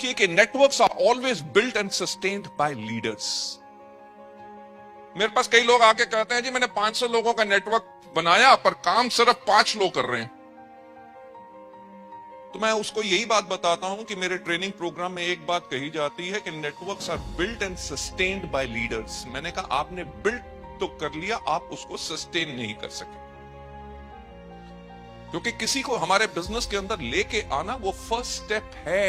रखिए कि networks are always built and sustained by leaders. मेरे पास कई लोग आके कहते हैं जी मैंने 500 लोगों का नेटवर्क बनाया पर काम सिर्फ 5 लोग कर रहे हैं। तो मैं उसको यही बात बताता हूं कि मेरे ट्रेनिंग प्रोग्राम में एक बात कही जाती है कि networks are built and sustained by leaders. मैंने कहा आपने बिल्ट तो कर लिया, आप उसको सस्टेन नहीं कर सके, क्योंकि किसी को हमारे बिजनेस के अंदर लेके आना वो फर्स्ट स्टेप है।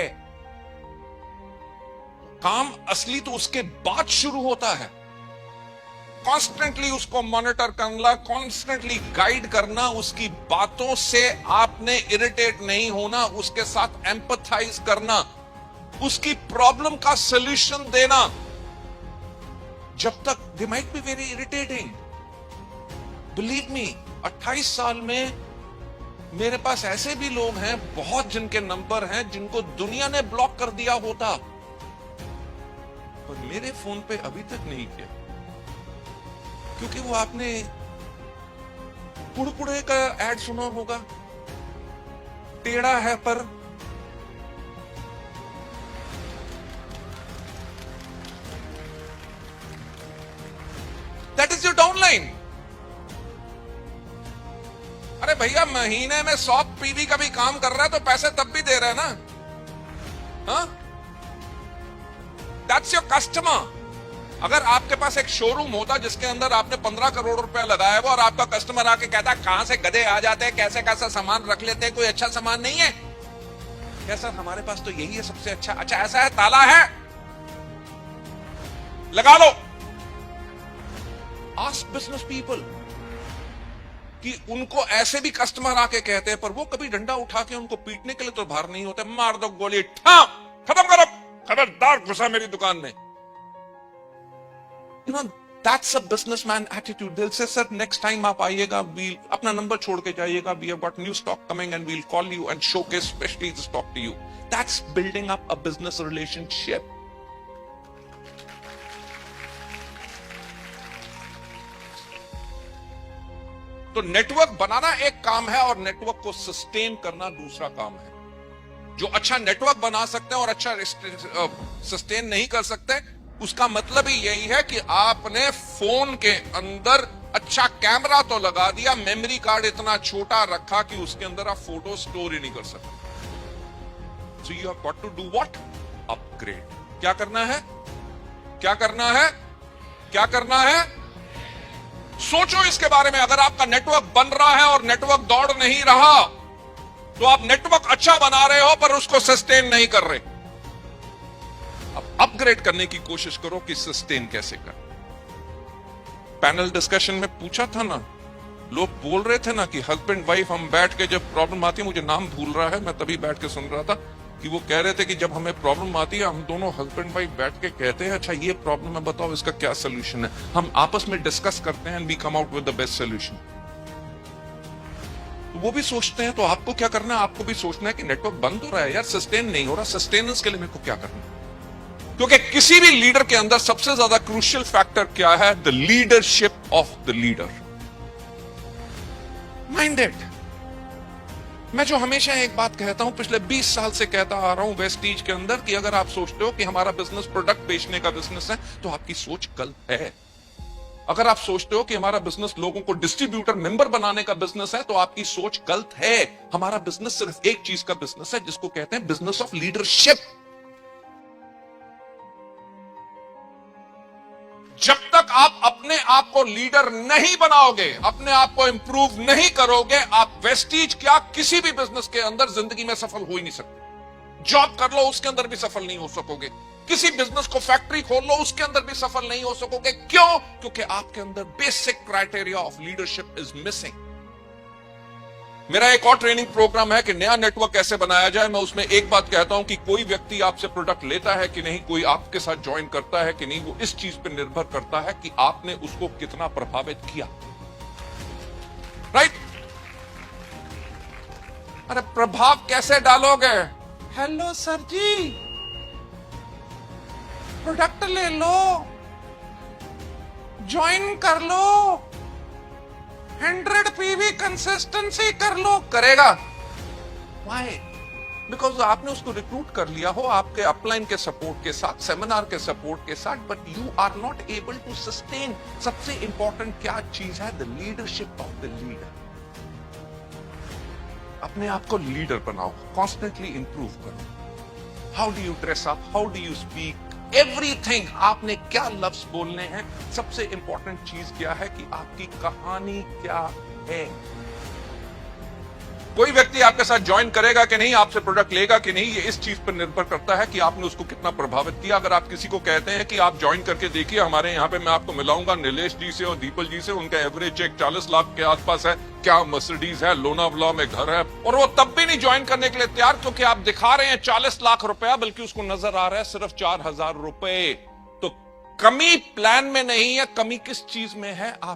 काम असली तो उसके बाद शुरू होता है। कॉन्स्टेंटली उसको मॉनिटर करना, कॉन्स्टेंटली गाइड करना, उसकी बातों से आपने इरिटेट नहीं होना, उसके साथ एम्पथाइज करना, उसकी प्रॉब्लम का सॉल्यूशन देना। जब तक they might be very irritating, believe me, 28 साल में मेरे पास ऐसे भी लोग हैं, बहुत जिनके नंबर हैं, जिनको दुनिया ने ब्लॉक कर दिया होता, पर मेरे फोन पे अभी तक नहीं किया, क्योंकि वो आपने कुड़कुड़े का एड सुना होगा, टेढ़ा है पर दैट इज योर डाउनलाइन। अरे भैया महीने में 100 पीवी का भी काम कर रहा है तो पैसे तब भी दे रहे हैं ना। हाँ, दैट्स योर कस्टमर। अगर आपके पास एक शोरूम होता जिसके अंदर आपने 15 करोड़ रुपया लगाया हुआ और आपका कस्टमर आके कहता है कहां से गधे आ जाते हैं, कैसे कैसा सामान रख लेते हैं, कोई अच्छा सामान नहीं है क्या सर? हमारे पास तो यही है सबसे अच्छा। अच्छा ऐसा है, ताला है, लगा लो। आस्क बिजनेस पीपल कि उनको ऐसे भी कस्टमर आके कहते हैं, पर वो कभी डंडा उठा के उनको पीटने के लिए तो बाहर नहीं होते। मार दो गोली, खत्म करो, खबरदार घुसा मेरी दुकान में। You know, that's a businessman attitude. They'll say, sir, next time आप आइएगा, अपना नंबर छोड़ के जाइएगा, we have got new stock coming and we'll call you and showcase specially the stock to you. That's building up a business relationship. तो network बनाना एक काम है और नेटवर्क को सस्टेन करना दूसरा काम है। जो अच्छा नेटवर्क बना सकते हैं और अच्छा सस्टेन नहीं कर सकते, उसका मतलब ही यही है कि आपने फोन के अंदर अच्छा कैमरा तो लगा दिया, मेमोरी कार्ड इतना छोटा रखा कि उसके अंदर आप फोटो स्टोर ही नहीं कर सकते। So you have got to do what? Upgrade. क्या करना है? क्या करना है? क्या करना है? सोचो इसके बारे में। अगर आपका नेटवर्क बन रहा है और नेटवर्क दौड़ नहीं रहा, तो आप नेटवर्क अच्छा बना रहे हो पर उसको सस्टेन नहीं कर रहे। अब अपग्रेड करने की कोशिश करो कि सस्टेन कैसे कर। पैनल डिस्कशन में पूछा था ना, लोग बोल रहे थे ना कि हस्बैंड वाइफ हम बैठ के जब प्रॉब्लम आती है, मुझे नाम भूल रहा है, मैं तभी बैठ के सुन रहा था कि वो कह रहे थे कि जब हमें प्रॉब्लम आती है हम दोनों हस्बैंड वाइफ बैठ के कहते हैं अच्छा ये प्रॉब्लम है, बताओ इसका क्या सोल्यूशन है। हम आपस में डिस्कस करते हैं and we come out with the best solution. तो वो भी सोचते हैं, तो आपको क्या करना है? आपको भी सोचना है कि नेटवर्क बंद हो रहा है यार, सस्टेन नहीं हो रहा, सस्टेनेंस के लिए मेरे को क्या करना है? क्योंकि किसी भी लीडर के अंदर सबसे ज्यादा क्रूशियल फैक्टर क्या है? The leadership of the leader. Mind it. मैं जो हमेशा एक बात कहता हूं, पिछले 20 साल से कहता आ रहा हूं वेस्टीज के अंदर, कि अगर आप सोचते हो कि हमारा बिजनेस प्रोडक्ट बेचने का बिजनेस है तो आपकी सोच गलत है। अगर आप सोचते हो कि हमारा बिजनेस लोगों को डिस्ट्रीब्यूटर मेंबर बनाने का बिजनेस है तो आपकी सोच गलत है। हमारा बिजनेस सिर्फ एक चीज का बिजनेस है जिसको कहते हैं बिजनेस ऑफ लीडरशिप। जब तक आप अपने आप को लीडर नहीं बनाओगे, अपने आप को इंप्रूव नहीं करोगे, आप वेस्टीज क्या किसी भी बिजनेस के अंदर जिंदगी में सफल हो ही नहीं सकते। जॉब कर लो उसके अंदर भी सफल नहीं हो सकोगे, किसी बिजनेस को फैक्ट्री खोल लो उसके अंदर भी सफल नहीं हो सकोगे। क्यों? क्योंकि आपके अंदर basic criteria of leadership is missing. मेरा एक और ट्रेनिंग प्रोग्राम है कि नया नेटवर्क कैसे बनाया जाए। मैं उसमें एक बात कहता हूं कि कोई व्यक्ति आपसे प्रोडक्ट लेता है कि नहीं, कोई आपके साथ ज्वाइन करता है कि नहीं, वो इस चीज पर निर्भर करता है कि आपने उसको कितना प्रभावित किया। राइट? अरे प्रभाव कैसे डालोगे? हेलो सर जी, प्रोडक्ट ले लो, ज्वाइन कर लो, 100 पीवी कंसिस्टेंसी कर लो। करेगा? Why? बिकॉज आपने उसको रिक्रूट कर लिया हो आपके अपलाइन के सपोर्ट के साथ, सेमिनार के सपोर्ट के साथ, but you are not able to sustain. सबसे इंपॉर्टेंट क्या चीज है? The leadership of the leader. अपने आप को लीडर बनाओ, कॉन्स्टेंटली इंप्रूव करो। How do you dress up, how do you speak, everything. आपने क्या लफ्ज बोलने हैं, सबसे इंपॉर्टेंट चीज क्या है कि आपकी कहानी क्या है। कोई व्यक्ति आपके साथ ज्वाइन करेगा कि नहीं, आपसे प्रोडक्ट लेगा कि नहीं, ये इस चीज पर निर्भर करता है कि आपने उसको कितना प्रभावित किया। अगर आप किसी को कहते हैं कि आप ज्वाइन करके देखिए हमारे यहाँ पे, मैं आपको मिलाऊंगा नीलेश जी से और दीपल जी से, उनका एवरेज चेक 40 लाख के आसपास है, क्या मर्सिडीज है, लोनावला में घर है, और वो तब भी नहीं ज्वाइन करने के लिए तैयार, क्योंकि आप दिखा रहे हैं 40 लाख रुपया, बल्कि उसको नजर आ रहा है सिर्फ 4,000 रुपए। तो कमी प्लान में नहीं है, कमी किस चीज में है? आप